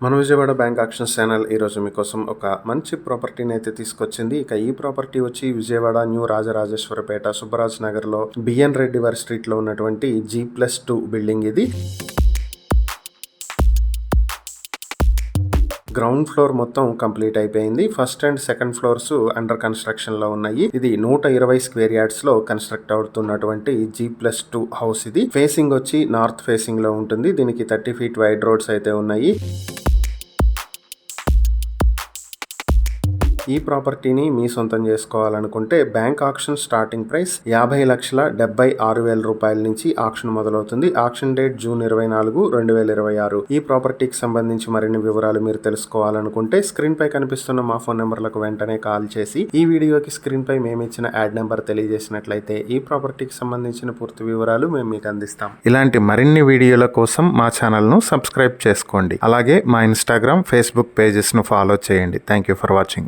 మన Vijayawada bank actions channel ఈరోజు మీకోసం ఒక మంచి ప్రాపర్టీని అయితే తీసుకొచ్చింది. ఇక ఈ ప్రాపర్టీ వచ్చి విజయవాడ న్యూ రాజరాజేశ్వరపేట సుబ్బరాజ్ నగర్ లో బిఎన్ రెడ్డి వారి స్ట్రీట్ లో ఉన్నటువంటి G+2 బిల్డింగ్ ఇది. గ్రౌండ్ ఫ్లోర్ మొత్తం కంప్లీట్ అయిపోయింది. First and second floors under construction లో ఉన్నాయి. ఇది 120 స్క్వేర్ యార్డ్స్ లో కన్స్ట్రక్ట్ అవుతున్నటువంటి G+2 హౌస్. ఇది ఫేసింగ్ వచ్చి నార్త్ ఫేసింగ్ లో ఉంటుంది. దీనికి 30 ఫీట్ వైడ్ రోడ్స్ అయితే ఉన్నాయి. ఈ ప్రాపర్టీని మీ సొంతం చేసుకోవాలనుకుంటే బ్యాంక్ ఆక్షన్ స్టార్టింగ్ ప్రైస్ 50,76,000 రూపాయల నుంచి ఆక్షన్ మొదలవుతుంది. Auction date June 24, 2026. ఈ ప్రాపర్టీకి సంబంధించి మరిన్ని వివరాలు మీరు తెలుసుకోవాలనుకుంటే స్క్రీన్ పై కనిపిస్తున్న మా ఫోన్ నెంబర్లకు వెంటనే కాల్ చేసి ఈ వీడియోకి స్క్రీన్ పై మేము ఇచ్చిన యాడ్ నెంబర్ తెలియజేసినట్లయితే ఈ ప్రాపర్టీకి సంబంధించిన పూర్తి వివరాలు మేము మీకు అందిస్తాం. ఇలాంటి మరిన్ని వీడియోల కోసం మా ఛానల్ ను సబ్స్క్రైబ్ చేసుకోండి. అలాగే మా ఇన్స్టాగ్రామ్, ఫేస్బుక్ పేజెస్ ను ఫాలో చేయండి. Thank you for watching.